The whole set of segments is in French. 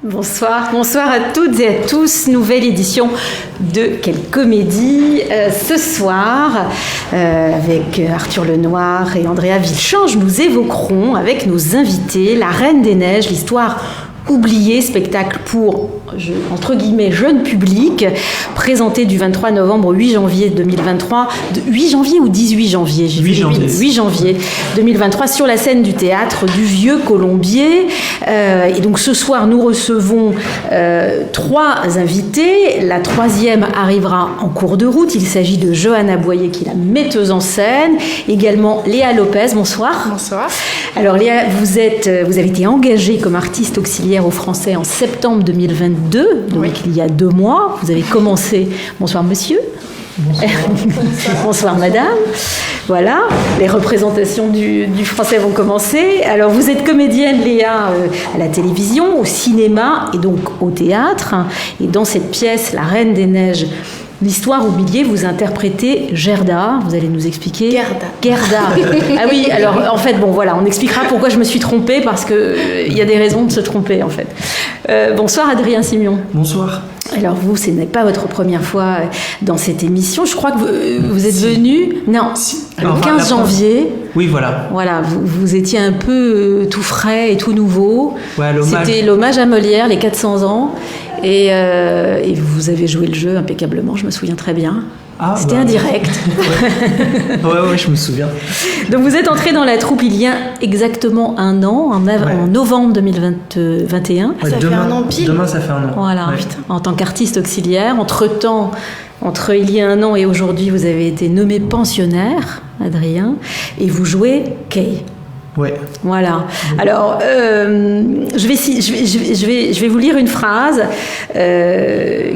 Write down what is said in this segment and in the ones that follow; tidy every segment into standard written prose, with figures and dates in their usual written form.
Bonsoir à toutes et à tous. Nouvelle édition de Quelle comédie ce soir avec Arthur Lenoir et Andrea Villechange. Nous évoquerons avec nos invités La Reine des Neiges, l'histoire oubliée, spectacle pour, entre guillemets, jeune public, présenté du 23 novembre au 8 janvier 2023, 8 janvier ou 18 janvier 8 janvier 2023 sur la scène du théâtre du Vieux Colombier. Et donc ce soir, nous recevons 3 invités. La troisième arrivera en cours de route. Il s'agit de Johanna Boyer, qui est la metteuse en scène. Également Léa Lopez, bonsoir. Bonsoir. Alors Léa, vous avez été engagée comme artiste auxiliaire au Français en septembre 2022, donc oui. Il y a 2 mois. Vous avez commencé... Bonsoir monsieur. Bonsoir. Bonsoir madame. Voilà, les représentations du Français vont commencer. Alors vous êtes comédienne Léa à la télévision, au cinéma et donc au théâtre. Et dans cette pièce, La Reine des Neiges, l'histoire oubliée, vous interprétez Gerda. Vous allez nous expliquer. Gerda. Ah oui, alors en fait, bon voilà, on expliquera pourquoi je me suis trompée, parce qu'il y a des raisons de se tromper en fait. Bonsoir Adrien Simion. Bonsoir. Alors vous, ce n'est pas votre première fois dans cette émission. Je crois que vous êtes venu... Non, le 15 janvier. Oui, voilà. Voilà, vous étiez un peu tout frais et tout nouveau. Ouais, l'hommage. C'était l'hommage à Molière, les 400 ans. Et vous avez joué le jeu impeccablement, je me souviens très bien. Ah, c'était indirect. Ouais, je me souviens. Donc vous êtes entré dans la troupe il y a exactement 1 an, en novembre 2021. Ça fait 1 an pile. Demain, ça fait 1 an. Voilà, en tant qu'artiste auxiliaire. Entre-temps, entre il y a 1 an et aujourd'hui, vous avez été nommé pensionnaire, Adrien, et vous jouez Kay. Ouais. Voilà. Alors, je vais vous lire une phrase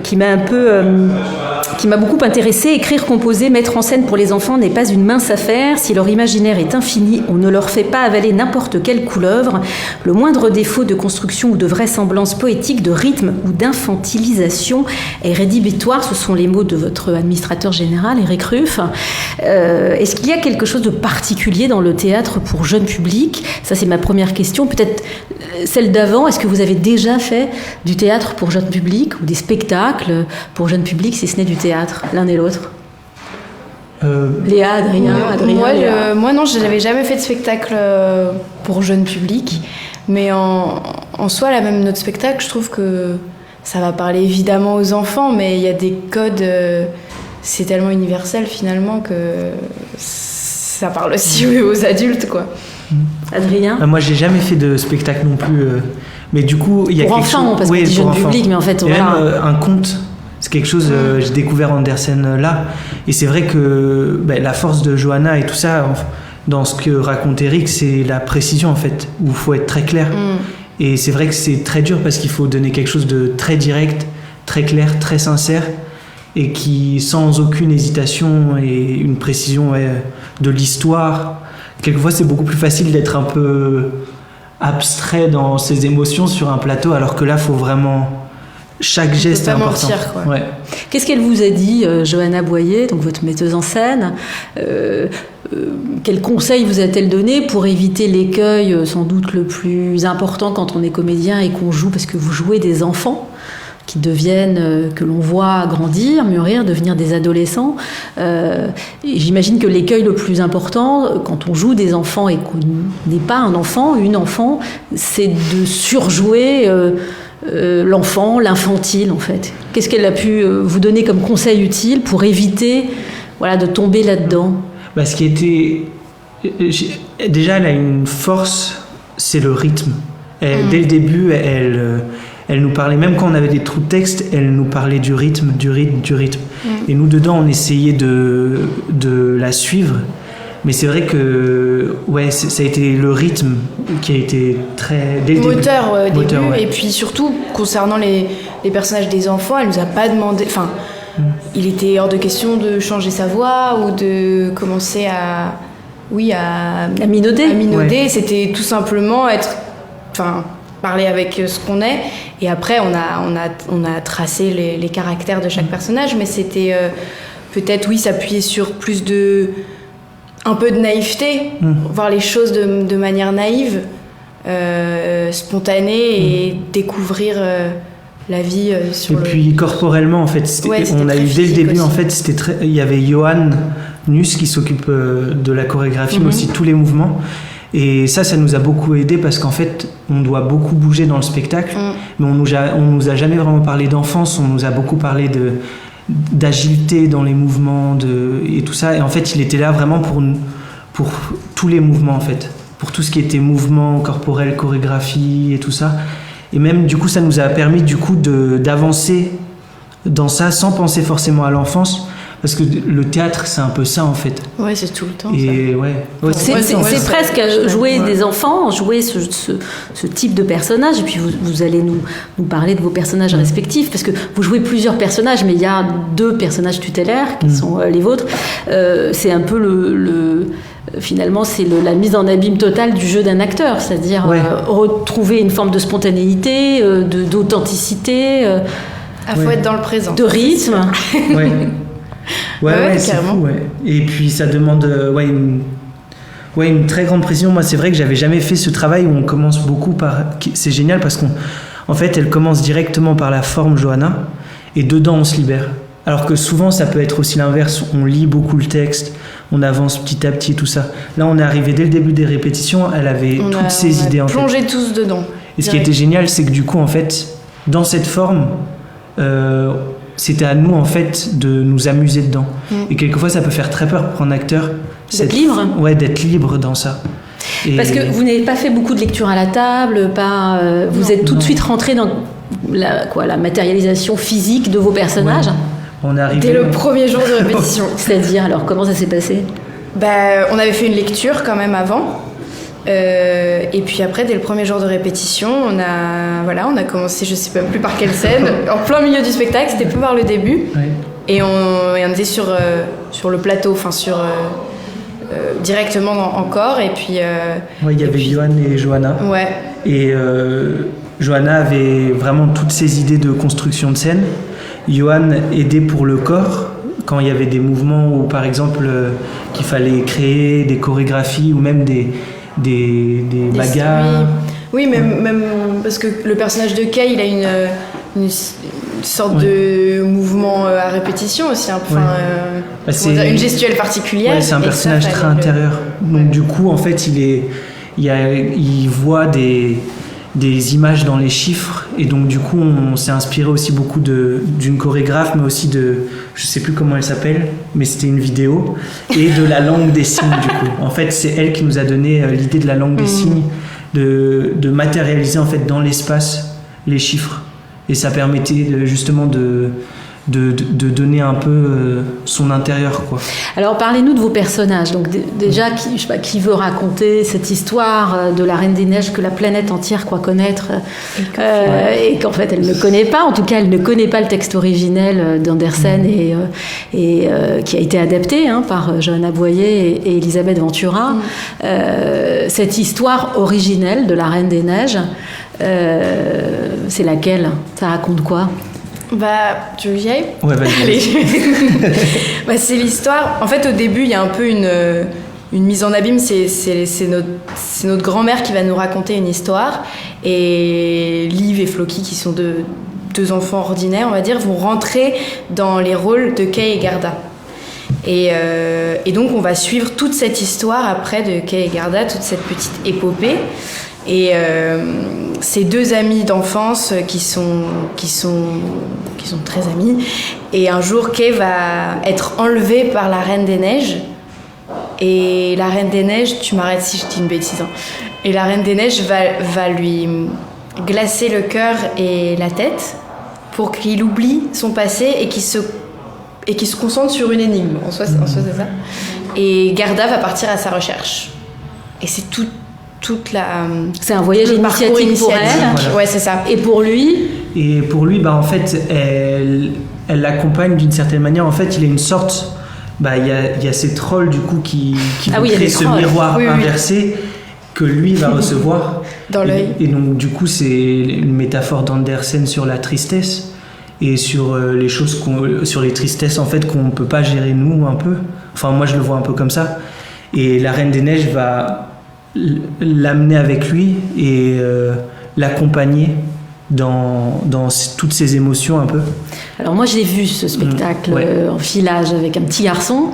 qui m'a beaucoup intéressée. Écrire, composer, mettre en scène pour les enfants n'est pas une mince affaire. Si leur imaginaire est infini, on ne leur fait pas avaler n'importe quelle couleuvre. Le moindre défaut de construction ou de vraisemblance poétique, de rythme ou d'infantilisation est rédhibitoire. Ce sont les mots de votre administrateur général, Éric Ruff. Est-ce qu'il y a quelque chose de particulier dans le théâtre pour jeunes publics ? Ça, c'est ma première question. Peut-être celle d'avant. Est-ce que vous avez déjà fait du théâtre pour jeunes publics ou des spectacles pour jeunes publics, si ce n'est du théâtre, l'un et l'autre ? Léa, Adrien. Moi, non, je n'avais jamais fait de spectacle pour jeunes publics. Mais en soi, là, même notre spectacle, je trouve que ça va parler évidemment aux enfants, mais il y a des codes... c'est tellement universel, finalement, que ça parle aussi aux adultes, quoi. Adrien ? Moi, j'ai jamais fait de spectacle non plus, mais du coup, il y a pour quelque enfants, chose. Parce qu'on dit jeune public, mais en fait, et voilà. Même un conte, c'est quelque chose. J'ai découvert Andersen là, et c'est vrai que la force de Johanna et tout ça, dans ce que raconte Éric, c'est la précision en fait, où il faut être très clair. Et c'est vrai que c'est très dur parce qu'il faut donner quelque chose de très direct, très clair, très sincère, et qui sans aucune hésitation et une précision de l'histoire. Quelquefois, c'est beaucoup plus facile d'être un peu abstrait dans ses émotions sur un plateau, alors que là, il faut vraiment... Chaque geste est important. Mentir, quoi. Ouais. Qu'est-ce qu'elle vous a dit, Johanna Boyer, donc votre metteuse en scène quels conseils vous a-t-elle donné pour éviter l'écueil sans doute le plus important quand on est comédien et qu'on joue, parce que vous jouez des enfants qui deviennent, que l'on voit grandir, mûrir, devenir des adolescents. Et j'imagine que l'écueil le plus important, quand on joue des enfants et qu'on n'est pas un enfant, une enfant, c'est de surjouer l'enfant, l'infantile en fait. Qu'est-ce qu'elle a pu vous donner comme conseil utile pour éviter de tomber là-dedans ? Ce qui était... Déjà, elle a une force, c'est le rythme. Dès le début, elle nous parlait, même quand on avait des trous de texte, elle nous parlait du rythme. Et nous, dedans, on essayait de la suivre. Mais c'est vrai que ça a été le rythme qui a été très... Dès le moteur, début. Et puis surtout, concernant les personnages des enfants, elle nous a pas demandé... Enfin, il était hors de question de changer sa voix ou de commencer à minauder. Ouais. C'était tout simplement parler avec ce qu'on est, et après on a tracé les caractères de chaque personnage, mais c'était peut-être s'appuyer sur plus un peu de naïveté, voir les choses de manière naïve, spontanée et découvrir la vie sur et puis corporellement en fait, on a eu dès le début aussi. En fait, il y avait Johan Nuss qui s'occupe de la chorégraphie, mais aussi tous les mouvements. Et ça nous a beaucoup aidé parce qu'en fait, on doit beaucoup bouger dans le spectacle, mais on nous a jamais vraiment parlé d'enfance, on nous a beaucoup parlé d'agilité dans les mouvements et tout ça. Et en fait, il était là vraiment pour tous les mouvements en fait, pour tout ce qui était mouvement corporel, chorégraphie et tout ça. Et même du coup, ça nous a permis du coup d'avancer dans ça sans penser forcément à l'enfance. Parce que le théâtre, c'est un peu ça en fait. Ouais, c'est tout le temps. Et ça. C'est presque jouer des enfants, jouer ce type de personnage. Et puis vous allez nous parler de vos personnages respectifs, parce que vous jouez plusieurs personnages, mais il y a 2 personnages tutélaires qui sont les vôtres. C'est un peu finalement, c'est la mise en abîme totale du jeu d'un acteur, c'est-à-dire retrouver une forme de spontanéité, d'authenticité, faut être dans le présent, de rythme. Ouais, c'est fou, ouais. Et puis ça demande une très grande précision. Moi, c'est vrai que j'avais jamais fait ce travail où on commence beaucoup par... C'est génial parce qu'en fait, elle commence directement par la forme Johanna et dedans, on se libère. Alors que souvent, ça peut être aussi l'inverse. On lit beaucoup le texte, on avance petit à petit, tout ça. Là, on est arrivé dès le début des répétitions, elle avait toutes ses idées en fait. Plongé tous dedans. Et ce qui était génial, c'est que du coup, en fait, dans cette forme... c'était à nous en fait de nous amuser dedans. Et quelquefois ça peut faire très peur pour un acteur d'être libre. D'être libre dans ça. Parce que vous n'avez pas fait beaucoup de lecture à la table, vous êtes tout de suite rentré dans la matérialisation physique de vos personnages. On est arrivé dès le premier jour de répétition. C'est-à-dire, alors comment ça s'est passé? On avait fait une lecture quand même avant. Et puis après, dès le premier jour de répétition, on a commencé, je sais pas plus par quelle scène, en plein milieu du spectacle, c'était peu par le début. Et on était sur le plateau, enfin directement encore. Et puis. Il y avait Johan et Johanna. Ouais. Et Johanna avait vraiment toutes ses idées de construction de scène. Johan aidait pour le corps. Quand il y avait des mouvements où, par exemple, qu'il fallait créer des chorégraphies ou même des bagarres. Oui, même parce que le personnage de Kay, il a une sorte de mouvement à répétition aussi, une gestuelle particulière. C'est un personnage très intérieur. Donc du coup, en fait, il voit des images dans les chiffres, et donc du coup, on s'est inspiré aussi beaucoup d'une chorégraphe, mais aussi je sais plus comment elle s'appelle, mais c'était une vidéo, et de la langue des signes du coup. En fait, c'est elle qui nous a donné l'idée de la langue des signes, de matérialiser en fait dans l'espace les chiffres, et ça permettait justement de donner un peu son intérieur, quoi. Alors parlez-nous de vos personnages. Donc déjà, qui veut raconter cette histoire de la Reine des Neiges que la planète entière croit connaître et qu'en fait elle ne connaît pas. En tout cas, elle ne connaît pas le texte originel d'Andersen et qui a été adapté par Johanna Boyer et Elisabeth Ventura. Cette histoire originelle de la Reine des Neiges, c'est laquelle? Ça raconte quoi? Tu veux que j'y aille? Ouais, vas-y. C'est l'histoire. En fait, au début, il y a un peu une mise en abîme. C'est notre grand-mère qui va nous raconter une histoire. Et Liv et Floki, qui sont deux enfants ordinaires, on va dire, vont rentrer dans les rôles de Kay et Garda. Et donc, on va suivre toute cette histoire après de Kay et Garda, toute cette petite épopée. Et ces 2 amis d'enfance qui sont très amis. Et un jour, Kay va être enlevée par la Reine des Neiges. Et la Reine des Neiges, tu m'arrêtes si je dis une bêtise. Et la Reine des Neiges va lui glacer le cœur et la tête pour qu'il oublie son passé et qu'il se concentre sur une énigme. En soi, c'est ça. Et Garda va partir à sa recherche. Et c'est c'est un voyage initiatique pour elle. Voilà. Ouais, c'est ça. Et pour lui, en fait, elle l'accompagne d'une certaine manière. En fait, il a une sorte... Il y a ces trolls, du coup, qui vont créer ce miroir inversé que lui va recevoir. Dans l'œil. Et donc, du coup, c'est une métaphore d'Andersen sur la tristesse et sur les choses sur les tristesses, en fait, qu'on ne peut pas gérer, nous, un peu. Enfin, moi, je le vois un peu comme ça. Et la Reine des Neiges va l'amener avec lui et l'accompagner dans toutes ses émotions un peu. Alors moi j'ai vu ce spectacle Ouais. en filage avec un petit garçon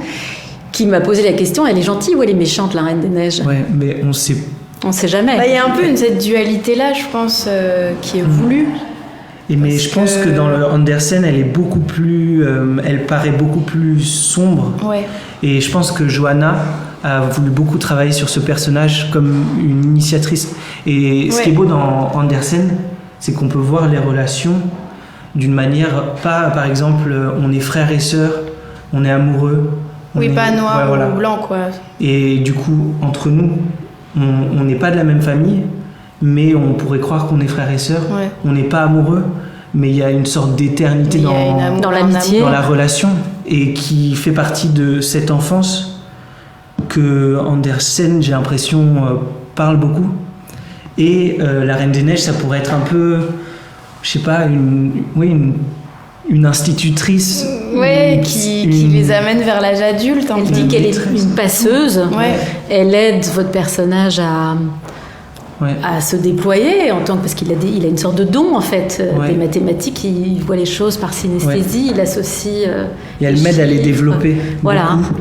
qui m'a posé la question, elle est gentille ou elle est méchante, la Reine des Neiges? Ouais, mais on sait. On sait jamais. Il y a un peu cette dualité-là, je pense, qui est voulue. Mais je pense que dans le Andersen, elle est beaucoup plus, elle paraît beaucoup plus sombre. Ouais. Et je pense que Johanna a voulu beaucoup travailler sur ce personnage comme une initiatrice. Et ce qui est beau dans Andersen, c'est qu'on peut voir les relations d'une manière, pas par exemple, on est frères et sœurs, on est amoureux. Oui, pas noir ouais, voilà. ou blanc, quoi. Et du coup, entre nous, on n'est pas de la même famille, mais on pourrait croire qu'on est frères et sœurs. Ouais. On n'est pas amoureux, mais il y a une sorte d'éternité dans l'amitié, dans la relation, et qui fait partie de cette enfance que Andersen, j'ai l'impression, parle beaucoup. Et la Reine des Neiges, ça pourrait être un peu, je sais pas, une institutrice. Ouais, qui les amène vers l'âge adulte. Elle dit qu'elle est une passeuse. Ouais. Elle aide votre personnage à se déployer parce qu'il a une sorte de don en fait des mathématiques. Il voit les choses par synesthésie, il associe. Et elle m'aide à les développer. Voilà. Beaucoup.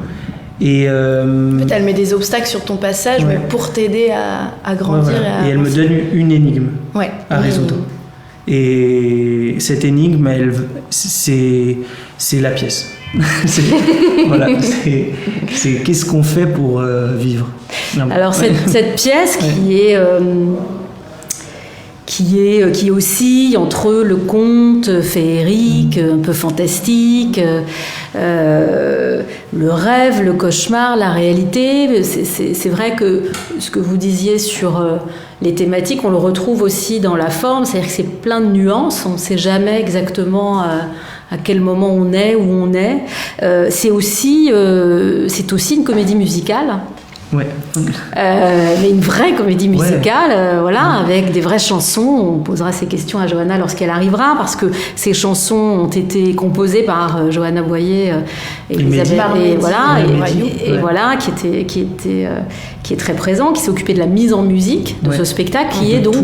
Et en fait, elle met des obstacles sur ton passage, mais pour t'aider à grandir. Et elle me donne une énigme à résoudre. Et cette énigme, c'est la pièce. C'est qu'est-ce qu'on fait pour vivre. Alors cette pièce qui oscille entre le conte féerique, un peu fantastique, le rêve, le cauchemar, la réalité. C'est vrai que ce que vous disiez sur les thématiques, on le retrouve aussi dans la forme, c'est-à-dire que c'est plein de nuances, on ne sait jamais exactement à quel moment on est, où on est. C'est aussi une comédie musicale. Ouais. Mais une vraie comédie musicale, avec des vraies chansons. On posera ces questions à Johanna lorsqu'elle arrivera, parce que ces chansons ont été composées par Johanna Boyer et Elisabeth, qui est très présent, qui s'est occupé de la mise en musique de ce spectacle, qui est donc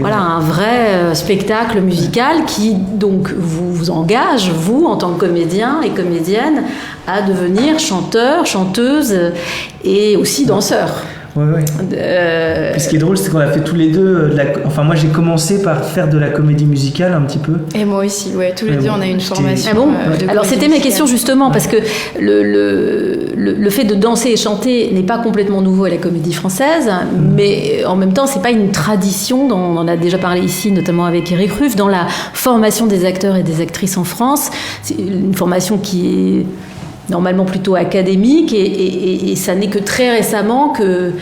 un vrai spectacle musical qui donc vous engage, vous en tant que comédien et comédienne, à devenir chanteur, chanteuse et aussi danseur. Ouais. Puis ce qui est drôle, c'est qu'on a fait tous les deux. Moi, j'ai commencé par faire de la comédie musicale un petit peu. Et moi aussi, tous les deux, on a une formation. Ah bon Alors, c'était mes questions justement, parce que le fait de danser et chanter n'est pas complètement nouveau à la comédie française, mais en même temps, c'est pas une tradition. On en a déjà parlé ici, notamment avec Eric Ruff, dans la formation des acteurs et des actrices en France. C'est une formation qui est normalement plutôt académique, et ça n'est que très récemment que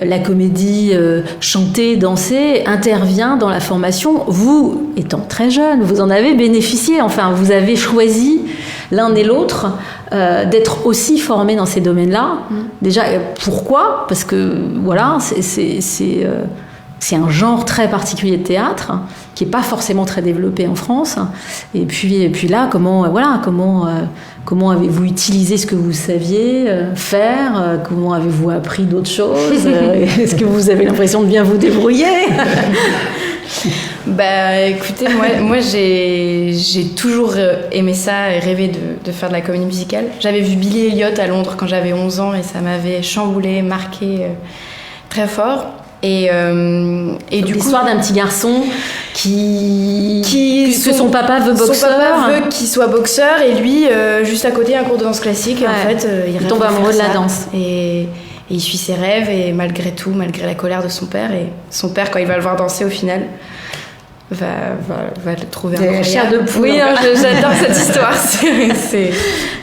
la comédie chantée, dansée intervient dans la formation. Vous, étant très jeune, vous en avez bénéficié, vous avez choisi l'un et l'autre d'être aussi formés dans ces domaines-là. Déjà, pourquoi ? Parce que c'est un genre très particulier de théâtre qui n'est pas forcément très développé en France. Et puis là, comment avez-vous utilisé ce que vous saviez faire ? Comment avez-vous appris d'autres choses ? Est-ce que vous avez l'impression de bien vous débrouiller ? Écoutez, moi j'ai toujours aimé ça et rêvé de faire de la comédie musicale. J'avais vu Billy Elliot à Londres quand j'avais 11 ans et ça m'avait chamboulé, marqué très fort. Et du coup, l'histoire d'un petit garçon que son papa veut boxeur. Son papa veut qu'il soit boxeur, et lui, juste à côté, un cours de danse classique. Et en fait, il tombe amoureux de la danse. Et il suit ses rêves, et malgré tout, malgré la colère de son père, et son père, quand il va le voir danser au final, va le trouver incroyable. Chair de poule. Oui, j'adore cette histoire. C'est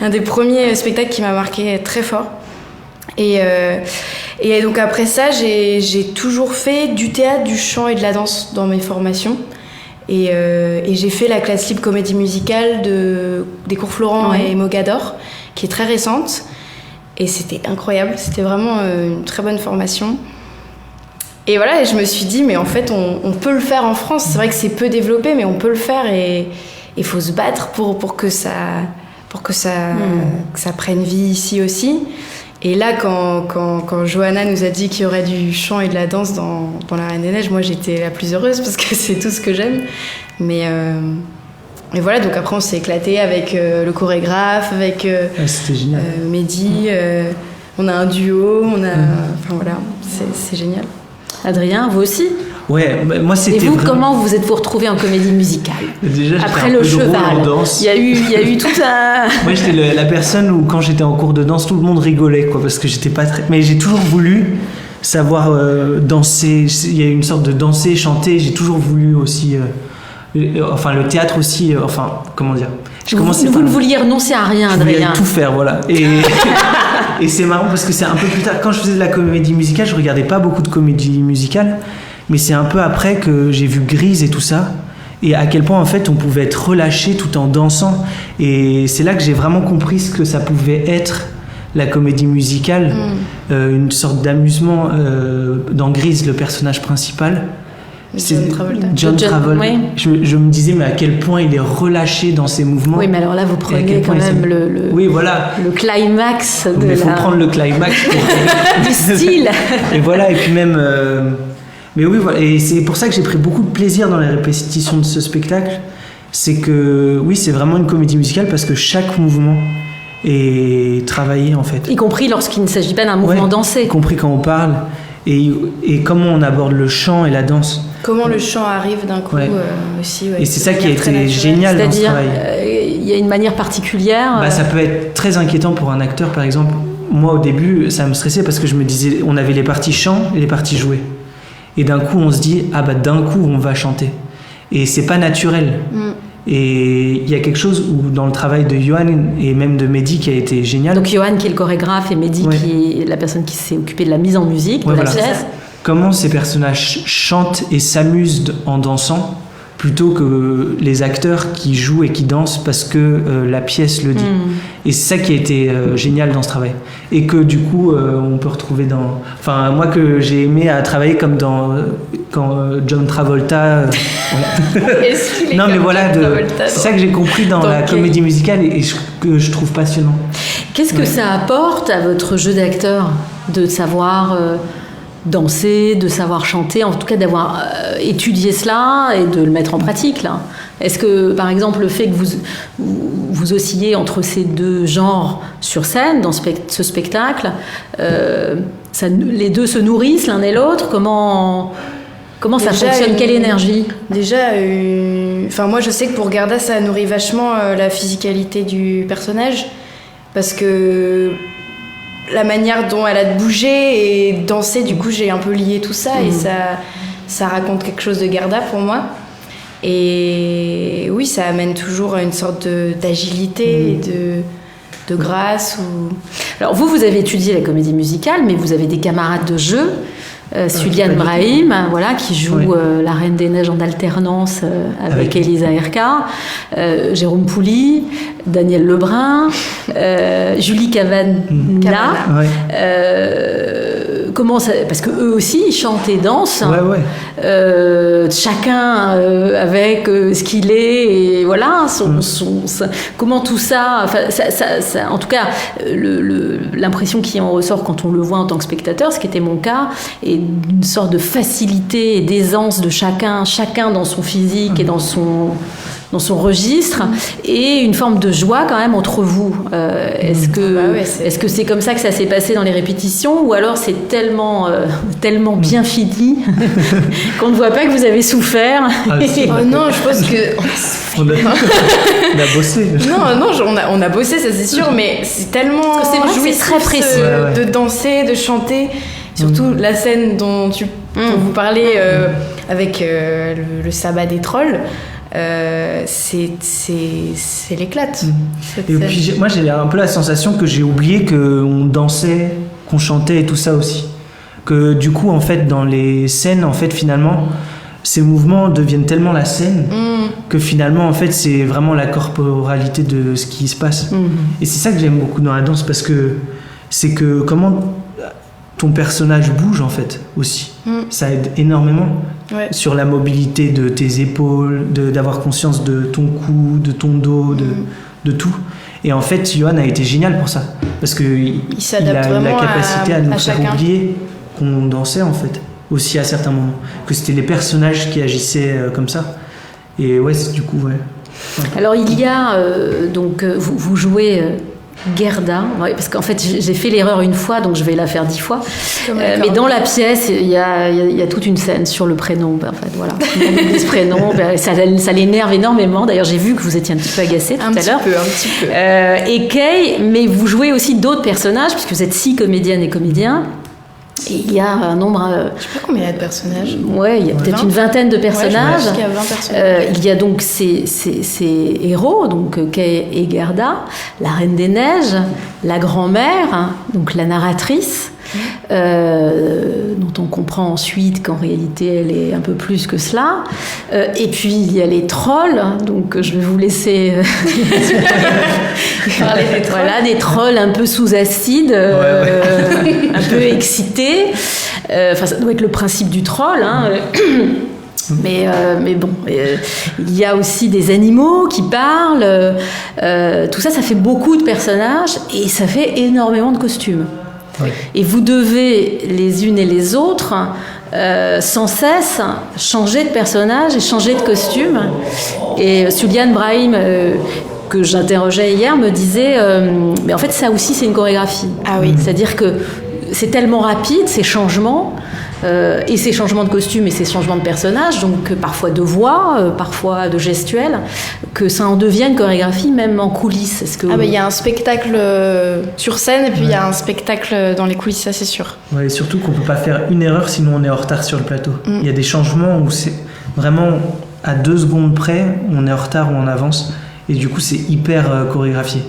un des premiers spectacles qui m'a marqué très fort. Et donc après ça, j'ai toujours fait du théâtre, du chant et de la danse dans mes formations. Et j'ai fait la classe libre comédie musicale des cours Florent et Mogador, qui est très récente. Et c'était incroyable, c'était vraiment une très bonne formation. Et voilà, et je me suis dit, mais en fait, on peut le faire en France. C'est vrai que c'est peu développé, mais on peut le faire, et il faut se battre pour que ça prenne vie ici aussi. Et là, quand Johanna nous a dit qu'il y aurait du chant et de la danse dans La Reine des Neiges, moi j'étais la plus heureuse parce que c'est tout ce que j'aime. Mais voilà, donc après on s'est éclaté avec le chorégraphe, avec c'était génial. Mehdi. On a un duo, enfin voilà, c'est génial. Adrien, vous aussi? Ouais, moi c'était. Et vous, vraiment... comment vous êtes-vous retrouvé en comédie musicale? Déjà, après le cheval, il y a eu tout un. Moi, j'étais la personne où, quand j'étais en cours de danse, tout le monde rigolait, quoi, parce que j'étais pas très. Mais j'ai toujours voulu savoir danser. Il y a une sorte de danser, chanter. J'ai toujours voulu aussi. Enfin, le théâtre aussi. Enfin, comment dire? Vous ne vouliez renoncer à rien, Adrien. Je voulais tout faire, voilà. Et c'est marrant parce que c'est un peu plus tard. Quand je faisais de la comédie musicale, je regardais pas beaucoup de comédie musicale. Mais c'est un peu après que j'ai vu Grise et tout ça, et à quel point en fait on pouvait être relâché tout en dansant. Et c'est là que j'ai vraiment compris ce que ça pouvait être la comédie musicale, une sorte d'amusement. Dans Grise, le personnage principal, c'est John Travolta. Oui. Je me disais mais à quel point il est relâché dans ses mouvements. Oui, mais alors là vous prenez quand même oui, voilà. le climax de il faut prendre le climax du style. Et voilà, et puis même. Mais oui, voilà. Et c'est pour ça que j'ai pris beaucoup de plaisir dans les répétitions de ce spectacle. C'est que, oui, c'est vraiment une comédie musicale parce que chaque mouvement est travaillé, en fait. Y compris lorsqu'il ne s'agit pas d'un mouvement dansé. Y compris quand on parle. Et comment on aborde le chant et la danse. Comment le chant arrive d'un coup aussi. Ouais, et c'est ça qui a été génial dans ce travail. Il y a une manière particulière. Ça peut être très inquiétant pour un acteur, par exemple. Moi, au début, ça me stressait parce que je me disais, on avait les parties chant et les parties jouées. Et d'un coup, on se dit, d'un coup, on va chanter. Et c'est pas naturel. Et il y a quelque chose où, dans le travail de Johan et même de Mehdi, qui a été génial. Donc Johan qui est le chorégraphe et Mehdi qui est la personne qui s'est occupée de la mise en musique de la pièce. Comment ces personnages chantent et s'amusent en dansant plutôt que les acteurs qui jouent et qui dansent parce que la pièce le dit. Et c'est ça qui a été génial dans ce travail. Et que du coup, on peut retrouver dans... Enfin, moi que j'ai aimé à travailler comme quand John Travolta... Est-ce qu'il est non, mais voilà, Travolta, c'est ça que j'ai compris dans la comédie musicale et que je trouve passionnant. Qu'est-ce que ça apporte à votre jeu d'acteur de savoir... danser, de savoir chanter, en tout cas d'avoir étudié cela et de le mettre en pratique là. Est-ce que par exemple le fait que vous oscillez entre ces deux genres sur scène dans ce spectacle, les deux se nourrissent l'un et l'autre, comment ça fonctionne, quelle énergie? Déjà, moi je sais que pour Garda ça nourrit vachement la physicalité du personnage parce que la manière dont elle a de bouger et danser, du coup j'ai un peu lié tout ça et ça raconte quelque chose de Garda pour moi. Et oui, ça amène toujours une sorte d'agilité et de grâce. Alors vous avez étudié la comédie musicale, mais vous avez des camarades de jeu. Suliane Brahim, qui joue la Reine des Neiges en alternance avec Elisa Erka, Jérôme Pouli, Daniel Lebrun, Julie Cavana. Comment ça, parce que eux aussi ils chantent et dansent. Chacun avec ce qu'il est et voilà comment tout ça, en tout cas l'impression qui en ressort quand on le voit en tant que spectateur, ce qui était mon cas, et une sorte de facilité et d'aisance de chacun dans son physique et dans son registre, et une forme de joie quand même entre vous. Est-ce que c'est comme ça que ça s'est passé dans les répétitions, ou alors c'est tellement bien fini qu'on ne voit pas que vous avez souffert? Non, je pense que on a bossé. On a bossé, ça c'est sûr, mais c'est tellement c'est très précis de danser, de chanter. Surtout la scène dont vous parlez avec le sabbat des trolls, c'est l'éclate. Et puis moi j'ai un peu la sensation que j'ai oublié qu'on dansait, qu'on chantait et tout ça aussi. Que du coup en fait dans les scènes en fait finalement ces mouvements deviennent tellement la scène que finalement en fait c'est vraiment la corporalité de ce qui se passe. Et c'est ça que j'aime beaucoup dans la danse, parce que c'est que comment ton personnage bouge en fait aussi. Ça aide énormément sur la mobilité de tes épaules, d'avoir conscience de ton cou, de ton dos, de tout. Et en fait, Johan a été génial pour ça. Parce qu'il s'adapte a vraiment la capacité à nous faire chacun. oublier qu'on dansait, en fait, aussi à certains moments. Que c'était les personnages qui agissaient comme ça. Et ouais, du coup, ouais. Alors il y a, vous jouez Gerda, ouais, parce qu'en fait j'ai fait l'erreur une fois, donc je vais la faire 10 fois. Mais dans la pièce, il y a toute une scène sur le prénom. En fait, voilà. On oublie ce prénom, ça l'énerve énormément. D'ailleurs, j'ai vu que vous étiez un petit peu agacée tout à l'heure. Un petit peu. Et Kay, mais vous jouez aussi d'autres personnages, puisque vous êtes 6 comédiennes et comédiens. Et il y a un nombre... Je sais pas combien il y a de personnages. Ouais, il y a peut-être une vingtaine de personnages. Ouais, je pense qu'il y a 20 personnages. Il y a donc ces héros, donc Kay et Gerda, la Reine des Neiges, la grand-mère, hein, donc la narratrice, dont on comprend ensuite qu'en réalité elle est un peu plus que cela. Et puis il y a les trolls, hein, donc je vais vous laisser parler des trolls. Voilà, des trolls un peu sous acide, un peu excités. Enfin, ça doit être le principe du troll, hein. Mais bon, il y a aussi des animaux qui parlent. Tout ça, ça fait beaucoup de personnages et ça fait énormément de costumes. Oui. Et vous devez, les unes et les autres, sans cesse changer de personnage et changer de costume. Et Suliane Brahim, que j'interrogeais hier, me disait mais en fait, ça aussi, c'est une chorégraphie. Ah oui. C'est-à-dire que c'est tellement rapide, ces changements, et ces changements de costume et ces changements de personnages, donc parfois de voix, parfois de gestuelle, que ça en devient une chorégraphie même en coulisses. Est-ce que il y a un spectacle sur scène et puis il y a un spectacle dans les coulisses, ça c'est sûr. Ouais, et surtout qu'on peut pas faire une erreur sinon on est en retard sur le plateau. Il y a des changements où c'est vraiment à 2 secondes près, on est en retard ou on avance, et du coup c'est hyper chorégraphié.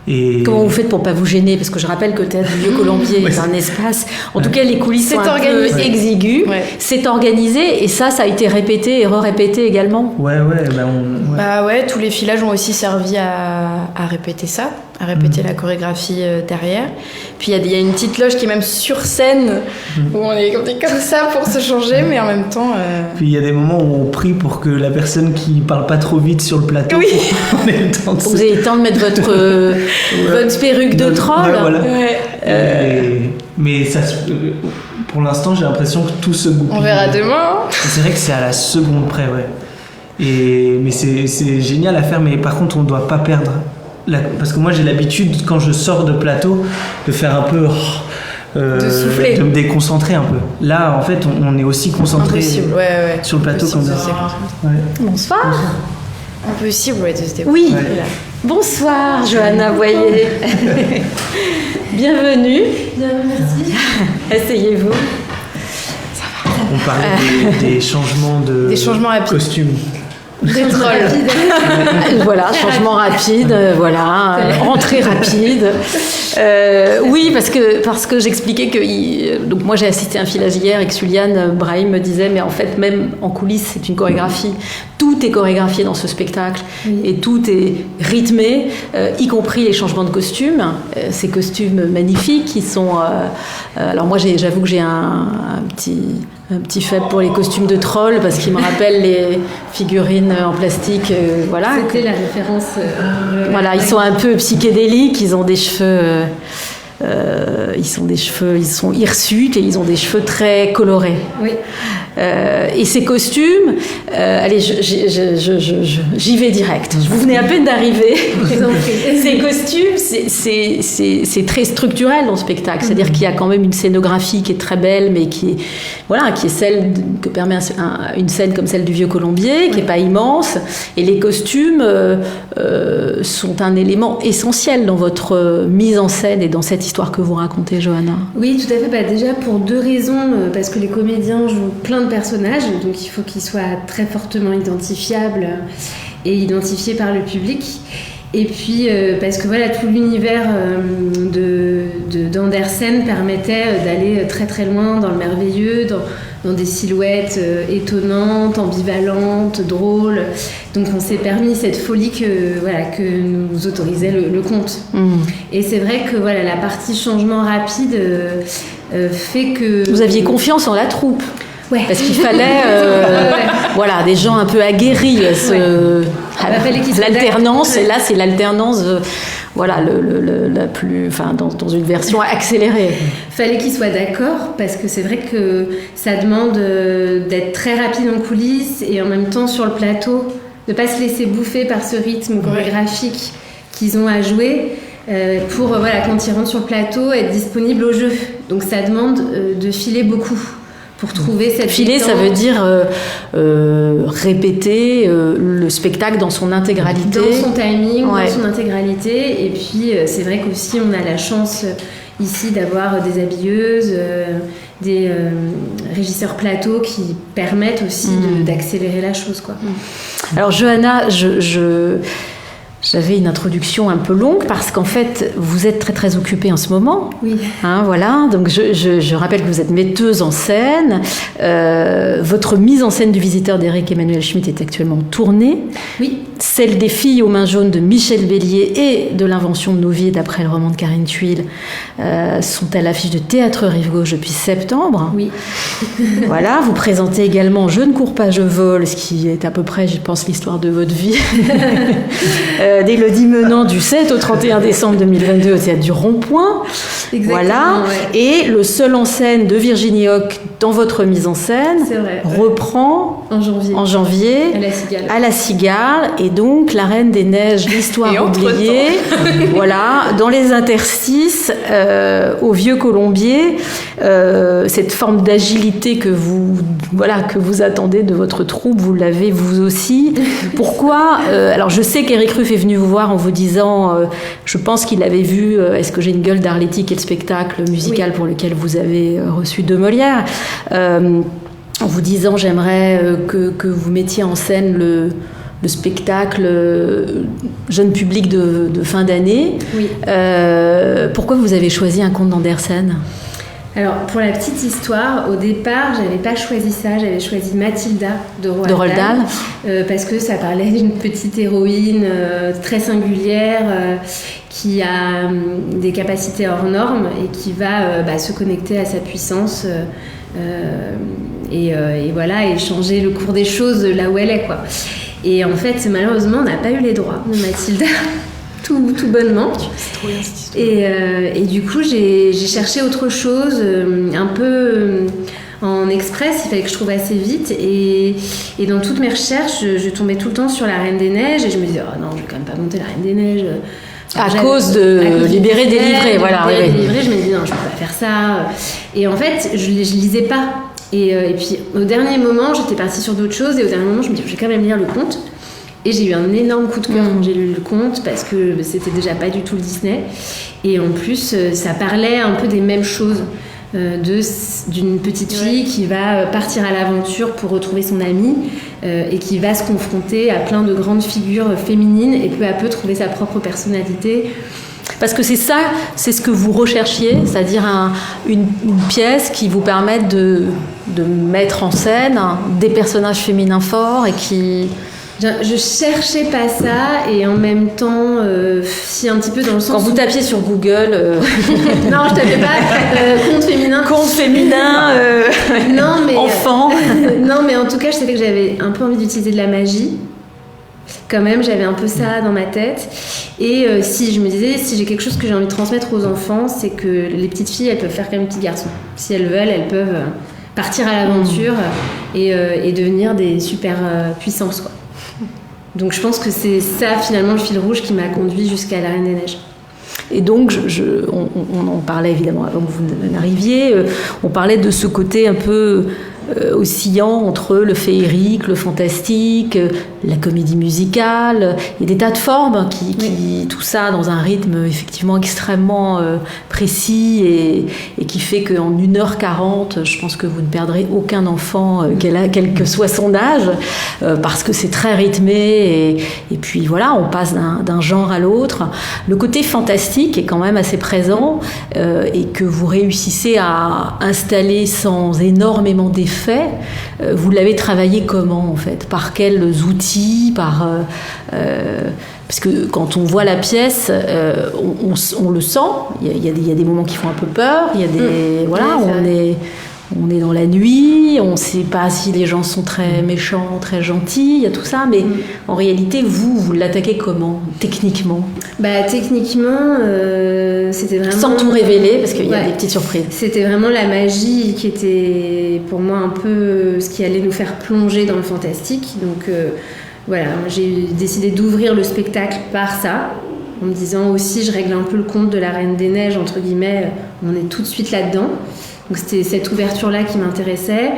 Et... Comment vous faites pour pas vous gêner? Parce que je rappelle que le Théâtre du Vieux-Colombier est un espace... En tout cas, les coulisses sont un peu exiguës. Ouais. C'est organisé et ça a été répété et re-répété également. Ouais. Tous les filages ont aussi servi à répéter ça, à répéter la chorégraphie derrière. Puis il y a une petite loge qui est même sur scène où on est comme ça pour se changer, mais en même temps... Puis il y a des moments où on prie pour que la personne qui parle pas trop vite sur le plateau... Oui. On ait le temps de vous avez le temps de mettre votre perruque de troll. Ouais, voilà. Mais ça, pour l'instant, j'ai l'impression que tout se goupille. On verra demain. C'est vrai que c'est à la seconde près, ouais. Mais c'est génial à faire, mais par contre, on ne doit pas perdre. Parce que moi, j'ai l'habitude, quand je sors de plateau, de faire un peu... de souffler. De me déconcentrer un peu. Là, en fait, on est aussi concentré sur le plateau comme ça. Bonsoir. Impossible, de se déconcentrer. Oui. Bonsoir, Johanna Boyer. Bienvenue. Bien, merci. Asseyez-vous. On parlait des changements de rapides. Costumes. Des trolls. Voilà, changement rapide, entrée rapide. Oui, parce que j'expliquais que... donc moi, j'ai assisté à un filage hier et que Suliane Brahim me disait, mais en fait, même en coulisses, c'est une chorégraphie. Tout est chorégraphié dans ce spectacle et tout est rythmé, y compris les changements de costumes. Ces costumes magnifiques qui sont... alors moi, j'avoue que j'ai un petit faible pour les costumes de trolls parce qu'ils me rappellent les figurines en plastique. C'était la référence. Ils sont un peu psychédéliques, ils ont des cheveux... ils sont hirsutes et ils ont des cheveux très colorés. Oui. Et ces costumes, allez, j'y vais direct. Vous venez à peine d'arriver. Ces costumes, c'est très structurel dans le spectacle. C'est-à-dire qu'il y a quand même une scénographie qui est très belle, mais qui est celle que permet une scène comme celle du Vieux-Colombier, qui n'est pas immense. Et les costumes sont un élément essentiel dans votre mise en scène et dans cette histoire que vous racontez, Johanna. Oui, tout à fait. Déjà pour 2 raisons. Parce que les comédiens jouent plein de personnages, donc il faut qu'ils soient très fortement identifiables et identifiés par le public. Et puis parce que tout l'univers d'Andersen permettait d'aller très très loin dans le merveilleux, dans des silhouettes étonnantes, ambivalentes, drôles. Donc on s'est permis cette folie que nous autorisait le conte. Et c'est vrai que la partie changement rapide fait que... Vous aviez confiance en la troupe. Ouais. Parce qu'il fallait voilà, des gens un peu aguerris. L'alternance, et là c'est l'alternance voilà, la plus, enfin, dans une version accélérée. Fallait qu'ils soient d'accord, parce que c'est vrai que ça demande d'être très rapide en coulisses et en même temps sur le plateau, de ne pas se laisser bouffer par ce rythme chorégraphique qu'ils ont à jouer. Pour voilà, quand ils rentrent sur le plateau, être disponible au jeu. Donc ça demande de filer beaucoup pour trouver cette filer, ça veut dire répéter le spectacle dans son intégralité. Dans son timing, dans son intégralité. Et puis c'est vrai qu'aussi on a la chance ici d'avoir des habilleuses, des régisseurs plateau qui permettent aussi d'accélérer la chose, quoi. Alors Johanna, j'avais une introduction un peu longue parce qu'en fait, vous êtes très très occupée en ce moment. Oui. Hein, voilà. Donc je rappelle que vous êtes metteuse en scène. Votre mise en scène du Visiteur d'Éric Emmanuel Schmitt est actuellement tournée. Oui. Celle des Filles aux mains jaunes de Michel Bélier et de l'Invention de nos vies d'après le roman de Karine Thuil sont à l'affiche de Théâtre Rive Gauche depuis septembre. Oui. Voilà. Vous présentez également Je ne cours pas, je vole, ce qui est à peu près, je pense, l'histoire de votre vie. D'Élodie Menant du 7 au 31 décembre 2022 au Théâtre du Rond-Point. Exactement, voilà. Ouais. Et le seul en scène de Virginie Hoc dans votre mise en scène reprend en janvier à la Cigale. Et donc La Reine des Neiges, l'histoire oubliée. Voilà, dans les interstices, au Vieux Colombier, cette forme d'agilité que vous attendez de votre troupe, vous l'avez vous aussi. Pourquoi alors je sais qu'Éric Ruff est venu vous voir en vous disant, je pense qu'il avait vu Est-ce que j'ai une gueule d'Arletty, qui est le spectacle musical pour lequel vous avez reçu 2 Molières, en vous disant j'aimerais que vous mettiez en scène le spectacle jeune public de fin d'année. Oui. Pourquoi vous avez choisi un conte d'Andersen ? Alors, pour la petite histoire, au départ, j'avais pas choisi ça, j'avais choisi Mathilda de Roald Dahl, parce que ça parlait d'une petite héroïne très singulière qui a des capacités hors normes et qui va se connecter à sa puissance et voilà, et changer le cours des choses là où elle est, quoi. Et en fait, malheureusement, on n'a pas eu les droits de Mathilda. Tout bonnement. Et du coup, j'ai cherché autre chose, un peu en express, il fallait que je trouve assez vite. Et dans toutes mes recherches, je tombais tout le temps sur La Reine des Neiges et je me disais, oh non, je vais quand même pas monter La Reine des Neiges. À cause de Libéré, délivré, voilà. Délivré, je me disais, non, je peux pas faire ça. Et en fait, je lisais pas. Et puis, au dernier moment, j'étais partie sur d'autres choses. Et au dernier moment, je me dis, je vais quand même lire le conte. Et j'ai eu un énorme coup de cœur quand j'ai lu le conte parce que c'était déjà pas du tout le Disney. Et en plus, ça parlait un peu des mêmes choses d'une petite fille qui va partir à l'aventure pour retrouver son amie et qui va se confronter à plein de grandes figures féminines et peu à peu trouver sa propre personnalité. Parce que c'est ça, c'est ce que vous recherchiez, c'est-à-dire une pièce qui vous permette de mettre en scène des personnages féminins forts et qui... Je cherchais pas ça et en même temps, si un petit peu dans le sens. Quand vous tapiez sur Google. Non, je tapais pas conte féminin. Conte féminin. Non, mais enfant. Non, mais en tout cas, je savais que j'avais un peu envie d'utiliser de la magie. Quand même, j'avais un peu ça dans ma tête. Et si je me disais, si j'ai quelque chose que j'ai envie de transmettre aux enfants, c'est que les petites filles, elles peuvent faire comme les petits garçons. Si elles veulent, elles peuvent partir à l'aventure et devenir des super puissances, quoi. Donc je pense que c'est ça finalement le fil rouge qui m'a conduit jusqu'à La Reine des Neiges. Et donc on en parlait évidemment avant que vous n'arriviez, on parlait de ce côté un peu oscillant entre le féerique, le fantastique, la comédie musicale, et des tas de formes qui tout ça dans un rythme effectivement extrêmement précis et qui fait qu'en 1h40, je pense que vous ne perdrez aucun enfant, quel que soit son âge, parce que c'est très rythmé et puis voilà, on passe d'un genre à l'autre. Le côté fantastique est quand même assez présent et que vous réussissez à installer sans énormément d'effets. Vous l'avez travaillé comment en fait ? Par quels outils ? Parce que quand on voit la pièce, on le sent. Il y a des moments qui font un peu peur. Il y a des on est dans la nuit, on ne sait pas si les gens sont très méchants, très gentils, il y a tout ça, mais en réalité, vous l'attaquez comment, techniquement? Techniquement, c'était vraiment... Sans tout révéler, parce qu'il y a des petites surprises. C'était vraiment la magie qui était, pour moi, un peu ce qui allait nous faire plonger dans le fantastique. Donc, voilà, j'ai décidé d'ouvrir le spectacle par ça, en me disant aussi, je règle un peu le compte de la Reine des Neiges, entre guillemets, on est tout de suite là-dedans. Donc c'était cette ouverture-là qui m'intéressait.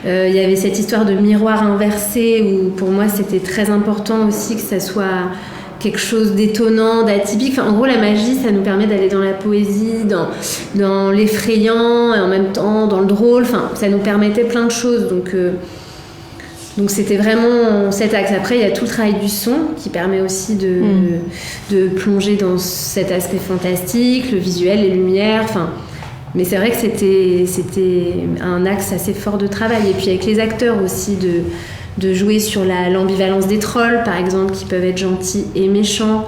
Il y avait cette histoire de miroir inversé où pour moi c'était très important aussi que ça soit quelque chose d'étonnant, d'atypique. Enfin, en gros, la magie, ça nous permet d'aller dans la poésie, dans l'effrayant et en même temps dans le drôle. Enfin, ça nous permettait plein de choses. Donc c'était vraiment cet axe. Après, il y a tout le travail du son qui permet aussi de plonger dans cet aspect fantastique, le visuel, les lumières, enfin... Mais c'est vrai que c'était un axe assez fort de travail. Et puis avec les acteurs aussi, de jouer sur l'ambivalence des trolls, par exemple, qui peuvent être gentils et méchants.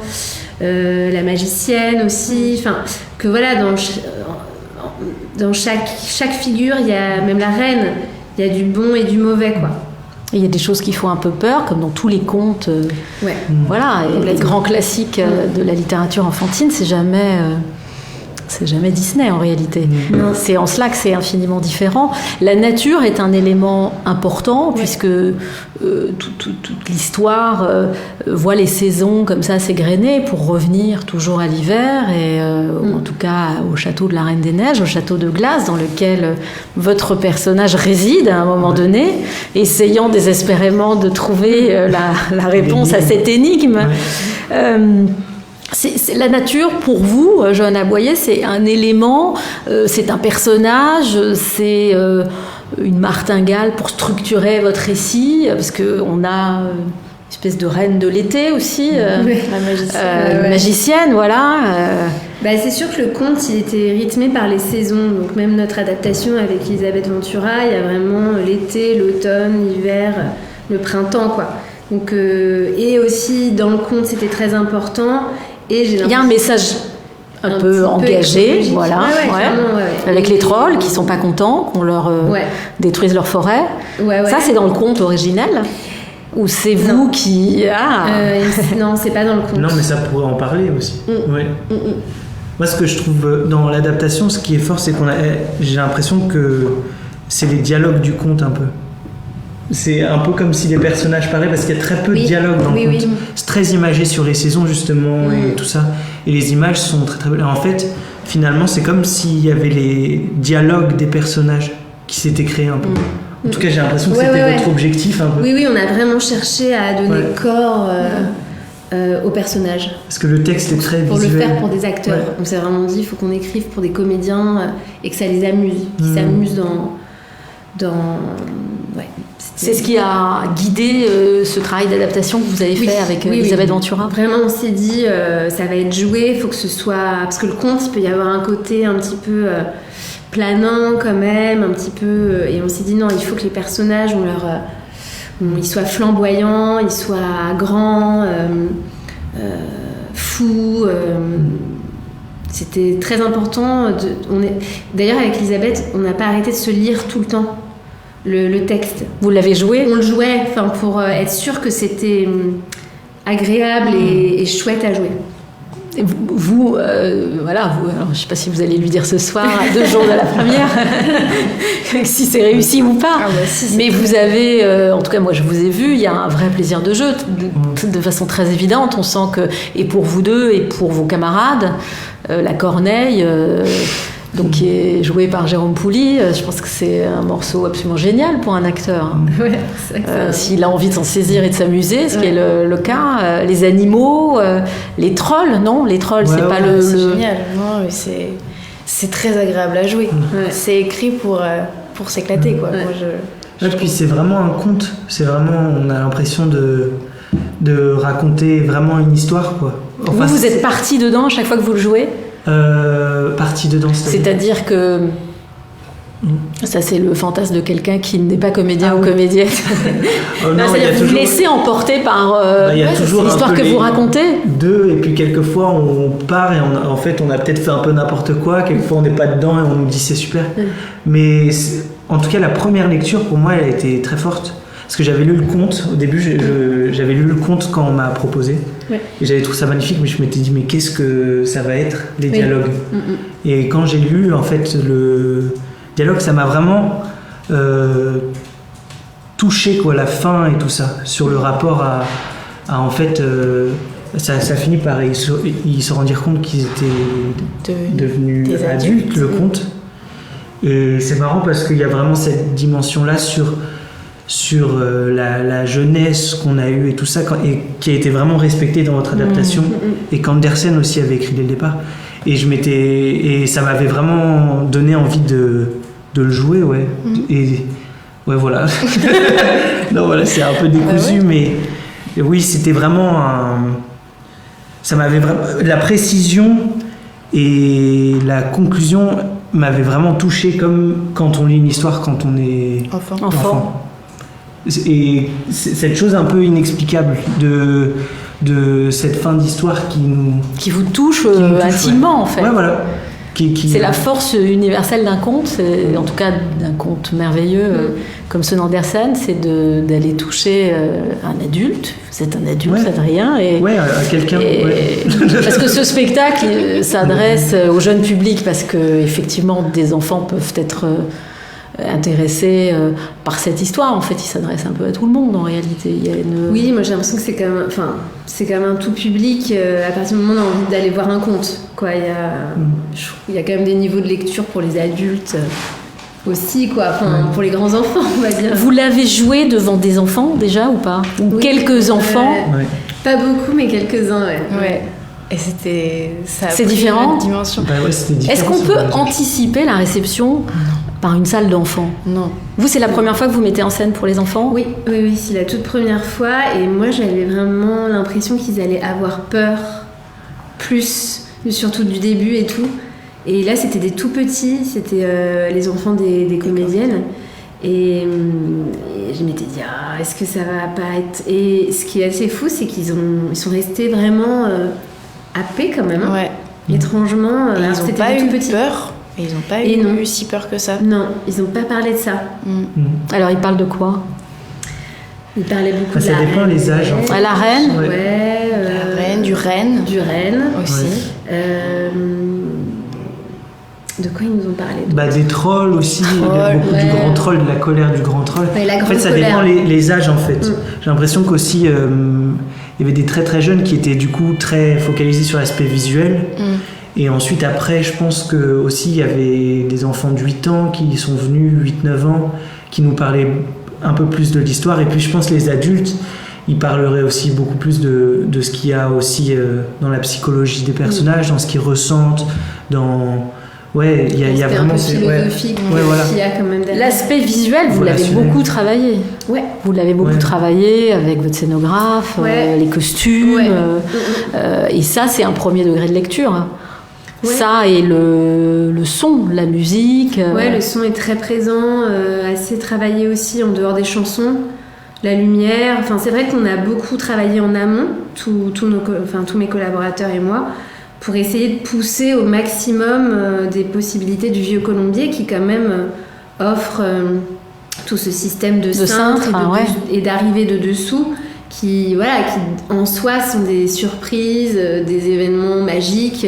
La magicienne aussi. Enfin, que voilà, dans chaque figure, il y a, même la reine, il y a du bon et du mauvais, quoi. Il y a des choses qui font un peu peur, comme dans tous les contes. Voilà, et les grands classiques de la littérature enfantine, c'est jamais Disney en réalité. C'est en cela que c'est infiniment différent. La nature est un élément important puisque toute l'histoire voit les saisons comme ça s'égrener pour revenir toujours à l'hiver et en tout cas au château de la Reine des Neiges, au château de glace dans lequel votre personnage réside à un moment donné, essayant désespérément de trouver la réponse à cette énigme. C'est la nature, pour vous, Johanna Boyer, c'est un élément, c'est un personnage, c'est une martingale pour structurer votre récit, parce qu'on a une espèce de reine de l'été aussi, la magicienne, voilà. C'est sûr que le conte, il était rythmé par les saisons, donc même notre adaptation avec Elisabeth Ventura, il y a vraiment l'été, l'automne, l'hiver, le printemps, quoi. Donc, et aussi, dans le conte, c'était très important. Et il y a un message un peu engagé, voilà, avec les trolls qui sont pas contents qu'on leur détruise leur forêt. Ça, c'est dans le conte originel ou c'est vous qui non, c'est pas dans le conte. Non, mais ça pourrait en parler aussi. Moi, ce que je trouve dans l'adaptation, ce qui est fort, c'est j'ai l'impression que c'est les dialogues du conte un peu. C'est un peu comme si les personnages parlaient parce qu'il y a très peu de dialogue dans le conte. C'est très imagé sur les saisons justement et tout ça. Et les images sont très très belles. En fait, finalement, c'est comme s'il y avait les dialogues des personnages qui s'étaient créés un peu. En tout cas, j'ai l'impression que c'était votre objectif un peu. Oui, on a vraiment cherché à donner corps aux personnages. Parce que le texte est très pour visuel. Pour le faire pour des acteurs. On s'est vraiment dit, il faut qu'on écrive pour des comédiens et que ça les amuse, qu'ils s'amusent dans C'est ce qui a guidé ce travail d'adaptation que vous avez fait avec Elisabeth Ventura. Vraiment, on s'est dit, ça va être joué, il faut que ce soit... Parce que le conte, il peut y avoir un côté un petit peu planant quand même, un petit peu... Et on s'est dit, non, il faut que les personnages, ils soient flamboyants, ils soient grands, fous... C'était très important. D'ailleurs, avec Elisabeth, on n'a pas arrêté de se lire tout le temps. Le texte. Vous l'avez joué ? On le jouait, pour être sûr que c'était agréable et chouette à jouer. Vous, alors, je ne sais pas si vous allez lui dire ce soir, à 2 jours de la première, si c'est réussi ou pas. Mais vous avez, en tout cas moi je vous ai vu, il y a un vrai plaisir de jeu, de façon très évidente. On sent que, et pour vous deux et pour vos camarades, la corneille... donc qui est joué par Jérôme Pouli, je pense que c'est un morceau absolument génial pour un acteur. S'il a envie de s'en saisir et de s'amuser, ce qui est le cas. Les animaux, les trolls, non ? Les trolls, c'est pas le... C'est génial, non, c'est très agréable à jouer. C'est écrit pour s'éclater, quoi. Moi, puis c'est vraiment un conte. C'est vraiment, on a l'impression de raconter vraiment une histoire, quoi. Enfin, vous êtes parti dedans à chaque fois que vous le jouez ? Partie dedans, c'est-à-dire que ça c'est le fantasme de quelqu'un qui n'est pas comédien ou comédienne. C'est-à-dire que vous vous laissez emporter par l'histoire que vous racontez. Et puis quelquefois on part et on a peut-être fait un peu n'importe quoi, quelquefois on n'est pas dedans et on nous dit c'est super. Mais en tout cas, la première lecture, pour moi, elle a été très forte. Parce que j'avais lu le conte, au début, j'avais lu le conte quand on m'a proposé. Ouais. Et j'avais trouvé ça magnifique, mais je m'étais dit, mais qu'est-ce que ça va être, les Oui. dialogues. Et quand j'ai lu, en fait, le dialogue, ça m'a vraiment touché, quoi, la fin et tout ça, sur le rapport à en fait, ça finit par, ils se rendirent compte qu'ils étaient devenus des adultes, le Mm. conte. Et c'est marrant parce qu'il y a vraiment cette dimension-là sur la jeunesse qu'on a eue et tout ça, et qui a été vraiment respectée dans votre adaptation, et qu'Andersen aussi avait écrit dès le départ. Et ça m'avait vraiment donné envie de le jouer, ouais. Et ouais, voilà. Non, voilà, c'est un peu décousu, mais oui, c'était vraiment ça m'avait vraiment... La précision et la conclusion m'avaient vraiment touché, comme quand on lit une histoire quand on est enfant. Et cette chose un peu inexplicable de cette fin d'histoire Qui vous touche qui nous touche, intimement, en fait. Ouais, voilà. C'est la force universelle d'un conte, en tout cas d'un conte merveilleux comme ceux d'Andersen, c'est d'aller toucher un adulte. Vous êtes un adulte, Adrien. Ouais, à quelqu'un. Parce que ce spectacle s'adresse au jeune public, parce que effectivement des enfants peuvent être intéressés par cette histoire. En fait, il s'adresse un peu à tout le monde en réalité. Il y a Oui, moi j'ai l'impression que c'est quand même un tout public. À partir du moment où on a envie d'aller voir un conte, quoi. Il y a quand même des niveaux de lecture pour les adultes aussi, quoi. Enfin, pour les grands enfants, on va dire. Vous l'avez joué devant des enfants déjà ou pas? Ou quelques enfants? Pas beaucoup, mais quelques-uns, Ouais. Et C'est différent. Dimension. Bah ouais, c'était différent. Est-ce qu'on peut anticiper la réception par une salle d'enfants? Non. Vous, c'est la première fois que vous mettez en scène pour les enfants? Oui, c'est la toute première fois. Et moi, j'avais vraiment l'impression qu'ils allaient avoir peur, plus, surtout du début et tout. Et là, c'était des tout petits, c'était les enfants des comédiennes. Et je m'étais dit, est-ce que ça va pas être... Et ce qui est assez fou, c'est qu'ils sont restés vraiment happés quand même. Ouais. Étrangement. Et ils n'ont pas eu petits. peur. Et ils n'ont pas eu si peur que ça. Non, ils n'ont pas parlé de ça. Alors, ils parlent de quoi? Ils parlaient beaucoup de ça la dépend reine. les âges. En fait. À la reine? La reine, du renne. Du renne. Aussi. De quoi ils nous ont parlé Des trolls aussi, beaucoup du grand troll, de la colère du grand troll. La en fait, ça dépend les âges en fait. J'ai l'impression qu'aussi il y avait des très très jeunes qui étaient du coup très focalisés sur l'aspect visuel. Et ensuite après, je pense que aussi il y avait des enfants de 8 ans qui sont venus, 8-9 ans, qui nous parlaient un peu plus de l'histoire. Et puis je pense les adultes, ils parleraient aussi beaucoup plus de ce qu'il y a aussi dans la psychologie des personnages, dans ce qu'ils ressentent, dans... Ouais, il y a vraiment... un peu philosophique, voilà. qu'il y a quand même derrière. L'aspect visuel, vous l'avez beaucoup travaillé. Ouais. Vous l'avez beaucoup travaillé avec votre scénographe, les costumes. Et ça, c'est un premier degré de lecture. Ouais. Ça et le son, la musique. Ouais, le son est très présent, assez travaillé aussi en dehors des chansons. La lumière, enfin c'est vrai qu'on a beaucoup travaillé en amont, tous mes collaborateurs et moi, pour essayer de pousser au maximum des possibilités du Vieux Colombier qui quand même offre tout ce système de cintre et d'arrivée de dessous qui en soi sont des surprises, des événements magiques.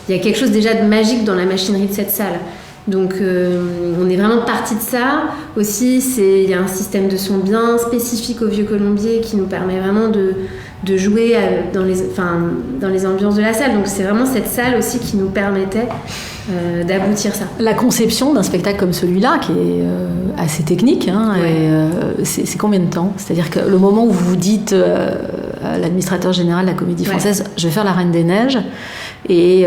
Il y a quelque chose déjà de magique dans la machinerie de cette salle. Donc on est vraiment parti de ça. Aussi, il y a un système de son bien spécifique au Vieux Colombier qui nous permet vraiment de jouer dans les ambiances de la salle. Donc c'est vraiment cette salle aussi qui nous permettait d'aboutir ça. La conception d'un spectacle comme celui-là, qui est assez technique, c'est combien de temps? C'est-à-dire que le moment où vous dites à l'administrateur général de la Comédie Française, je vais faire La Reine des Neiges, et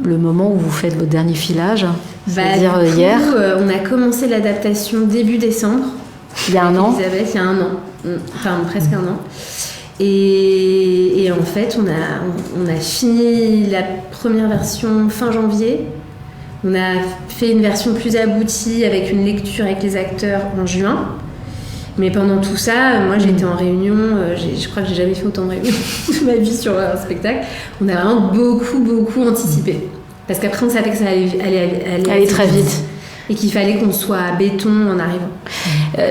le moment où vous faites votre dernier filage, c'est-à-dire hier. On a commencé l'adaptation début décembre. Il y a un an. Elisabeth, il y a un an. Enfin, presque un an. Et en fait, on a fini la première version fin janvier. On a fait une version plus aboutie avec une lecture avec les acteurs en juin. Mais pendant tout ça, moi j'étais en réunion, je crois que j'ai jamais fait autant de réunions de ma vie sur un spectacle. On a vraiment beaucoup anticipé. Parce qu'après on savait que ça allait très vite. et qu'il fallait qu'on soit béton en arrivant.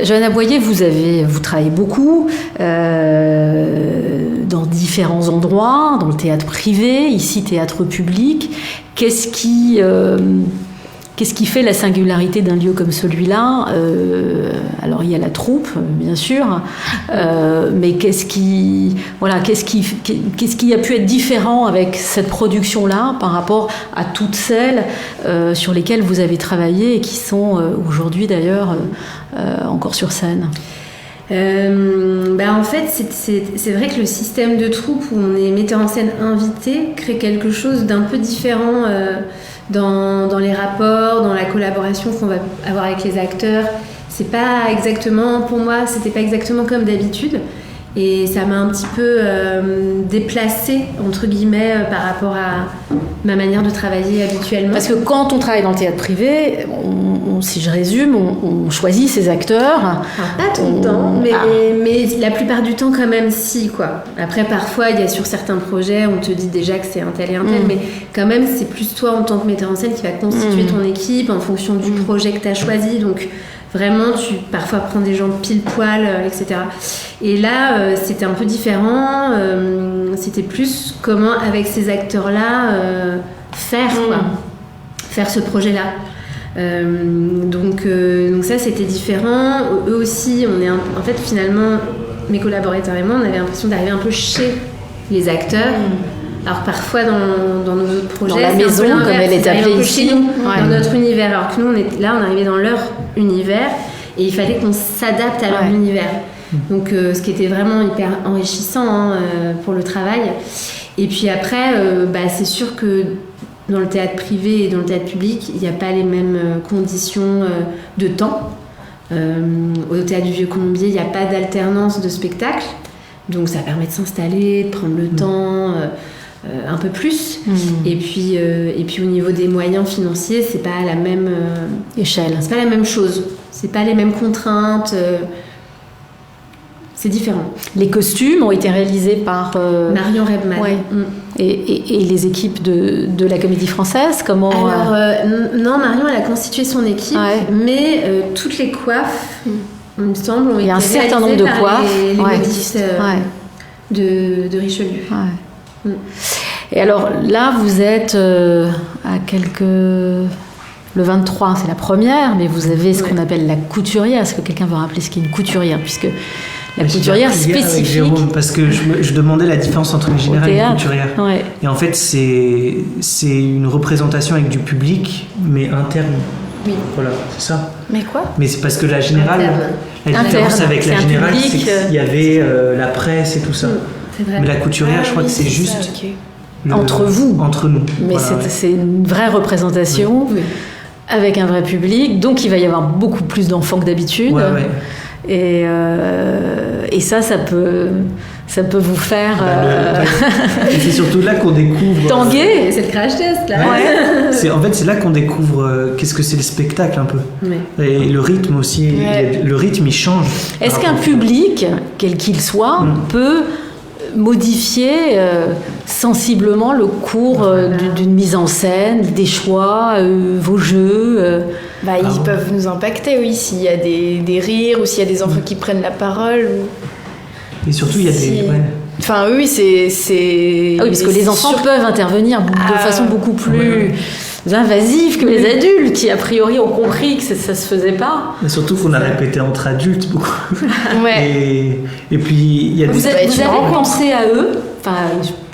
Johanna Boyer, vous travaillez beaucoup dans différents endroits, dans le théâtre privé, ici théâtre public. Qu'est-ce qui fait la singularité d'un lieu comme celui-là ? Alors il y a la troupe, bien sûr, mais qu'est-ce qui a pu être différent avec cette production-là par rapport à toutes celles sur lesquelles vous avez travaillé et qui sont aujourd'hui d'ailleurs encore sur scène ? En fait, c'est vrai que le système de troupe où on est metteur en scène invité crée quelque chose d'un peu différent dans les rapports, dans la collaboration qu'on va avoir avec les acteurs. C'est pas exactement, pour moi, c'était pas exactement comme d'habitude. Et ça m'a un petit peu déplacée, entre guillemets, par rapport à ma manière de travailler habituellement. Parce que quand on travaille dans le théâtre privé, si je résume, on choisit ses acteurs. Enfin, pas tout le temps, mais la plupart du temps quand même si, quoi. Après, parfois, il y a sur certains projets, on te dit déjà que c'est un tel et un tel, mais quand même, c'est plus toi, en tant que metteur en scène, qui va constituer ton équipe en fonction du projet que tu as choisi. Donc, vraiment, tu parfois prends des gens pile poil, etc. Et là, c'était un peu différent. C'était plus comment, avec ces acteurs-là, faire ce projet-là. Donc ça, c'était différent. Eux aussi, en fait, finalement, mes collaborateurs et moi, on avait l'impression d'arriver un peu chez les acteurs. Alors parfois dans nos autres projets, dans la maison, comme elle est appelée ici, dans notre univers. Alors que nous, on arrivait dans leur univers et il fallait qu'on s'adapte à leur univers. Donc ce qui était vraiment hyper enrichissant pour le travail. Et puis après, c'est sûr que dans le théâtre privé et dans le théâtre public, il n'y a pas les mêmes conditions de temps. Au théâtre du Vieux-Colombier, il n'y a pas d'alternance de spectacle. Donc ça permet de s'installer, de prendre le temps un peu plus. Et puis au niveau des moyens financiers, c'est pas la même échelle. C'est pas la même chose. C'est pas les mêmes contraintes. C'est différent. Les costumes ont été réalisés par Marion Rebman. Ouais. Et les équipes de la Comédie Française, comment Alors non, Marion, elle a constitué son équipe, mais toutes les coiffes, il me semble, ont été réalisées. Il y a un certain nombre de coiffes. Les modistes de Richelieu. Et alors là, vous êtes à le 23, c'est la première, mais vous avez ce qu'on appelle la couturière. Est-ce que quelqu'un veut rappeler ce qu'est une couturière, puisque la couturière spécifique. Avec Jérôme, parce que je demandais la différence entre une générale et une couturière. Et en fait, c'est une représentation avec du public, mais interne. Oui. Voilà, c'est ça. Mais quoi ? Mais c'est parce que la générale, la différence avec la générale, c'est qu'il y avait la presse et tout ça. C'est vrai. Mais la couturière, je crois que c'est juste entre vous. Entre nous. Mais voilà, c'est une vraie représentation avec un vrai public, donc il va y avoir beaucoup plus d'enfants que d'habitude. Et ça peut vous faire. Et c'est surtout là qu'on découvre. Tanguer. C'est le crash test là. En fait, c'est là qu'on découvre qu'est-ce que c'est le spectacle un peu. Et le rythme aussi. Le rythme, il change. Est-ce qu'un public, quel qu'il soit, peut modifier sensiblement le cours d'une mise en scène, des choix, vos jeux Ils peuvent nous impacter, oui, s'il y a des rires ou s'il y a des enfants qui prennent la parole. Et surtout, il y a des... Enfin, oui, c'est... Ah oui, parce que les enfants peuvent intervenir de façon beaucoup plus invasive que les adultes, qui a priori ont compris que ça se faisait pas. Mais surtout qu'on a répété entre adultes beaucoup. Et puis, il y a vous avez pensé à eux, enfin,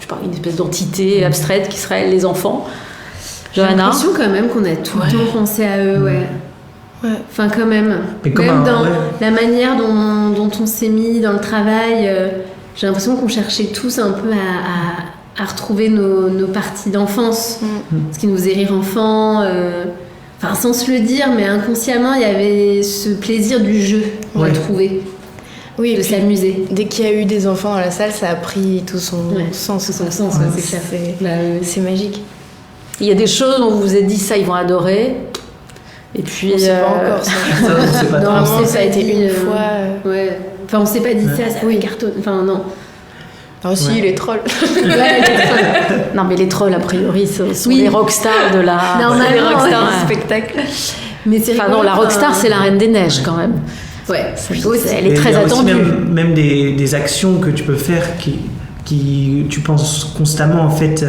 je parle d'une espèce d'entité abstraite qui serait les enfants. Johanna. J'ai l'impression quand même qu'on a tout le temps pensé à eux, Enfin, quand même. Même dans la manière dont on s'est mis dans le travail, j'ai l'impression qu'on cherchait tous un peu à retrouver nos parties d'enfance, ce qui nous faisait rire enfant. Enfin, sans se le dire, mais inconsciemment, il y avait ce plaisir du jeu retrouvé. Oui, de s'amuser. Dès qu'il y a eu des enfants dans la salle, ça a pris tout son sens. Tout son sens, c'est clair. C'est magique. Il y a des choses dont vous vous êtes dit ça, ils vont adorer. Et puis. On sait pas encore ça. Normalement, ça a été une fois. Enfin, on s'est pas dit ça va cartonner. Enfin, non. Ah, si, les trolls. Non, mais les trolls, a priori, sont les rockstars de la. Normalement, les rockstars du spectacle. Mais c'est Enfin non, la rockstar, c'est la Reine des Neiges quand même. Ouais, Elle est très il y a aussi attendue. même des actions que tu peux faire qui tu penses constamment en fait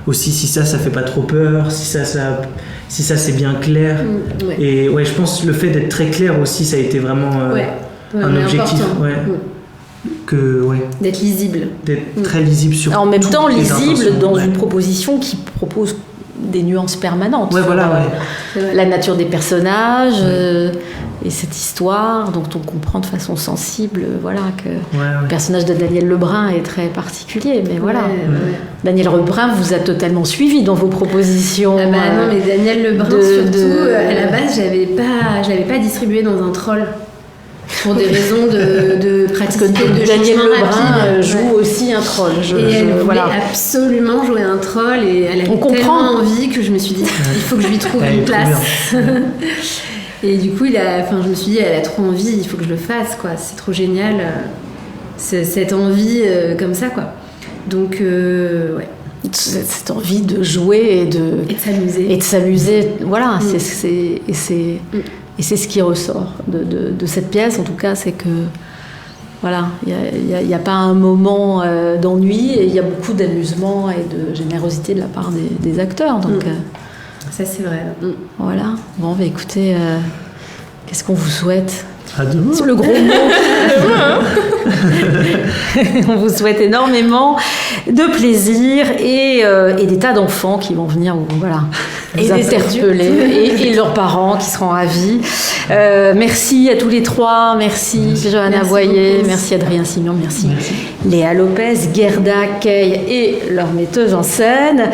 aussi si ça fait pas trop peur, si ça c'est bien clair. Ouais. Et ouais, je pense que le fait d'être très clair aussi, ça a été vraiment un objectif. Important. D'être lisible. D'être très lisible sur En même toutes temps, les lisible intentions. dans Ouais. une proposition qui propose des nuances permanentes. Ouais, sur, voilà, ouais. C'est vrai. la nature des personnages et cette histoire dont on comprend de façon sensible que le personnage de Daniel Lebrun est très particulier. Mais voilà, Daniel Lebrun vous a totalement suivi dans vos propositions. Ah bah non, mais Daniel Lebrun, surtout, à la base, je l'avais pas distribué dans un troll. Pour des raisons de praticité, de Daniel jugement Lebrun rapide. joue aussi un troll. Et elle voulait absolument jouer un troll et elle avait tellement envie que je me suis dit il faut que je lui trouve une place. Et du coup je me suis dit elle a trop envie, il faut que je le fasse quoi. C'est trop génial cette envie comme ça quoi. Donc cette envie de jouer et de s'amuser. Voilà, c'est ce qui ressort de cette pièce, en tout cas, c'est que voilà, il n'y a pas un moment d'ennui et il y a beaucoup d'amusement et de générosité de la part des acteurs. Donc, ça, c'est vrai. Voilà. Bon, écoutez, qu'est-ce qu'on vous souhaite ? À demain. C'est le gros mot. On vous souhaite énormément de plaisir et des tas d'enfants qui vont venir vous interpeller et leurs parents qui seront ravis. Merci à tous les trois. Merci Johanna Boyer, merci Adrien Signon, merci Léa Lopez, Gerda Kay et leur metteuse en scène.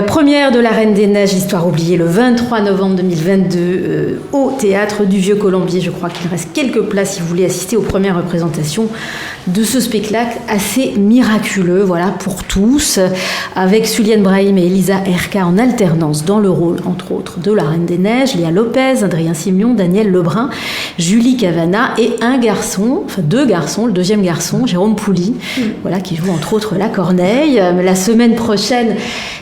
Première de La Reine des Neiges, Histoire oubliée, le 23 novembre 2022 au Théâtre du Vieux Colombier. Je crois qu'il reste quelques places si vous voulez assister aux premières représentations de ce spectacle assez miraculeux, pour tous, avec Suliane Brahim et Elisa Erka en alternance dans le rôle, entre autres, de La Reine des Neiges, Léa Lopez, Adrien Signon, Daniel Lebrun, Julie Cavana et deux garçons, le deuxième garçon, Jérôme Pouli, qui joue entre autres La Corneille. La semaine prochaine,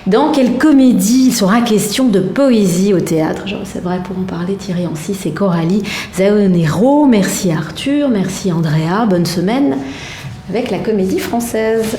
dans quelle comédie il sera question de poésie au théâtre? C'est vrai, pour en parler, Thierry Ancis et Coralie Zaonero. Merci Arthur, merci Andrea, bonne semaine avec la Comédie Française.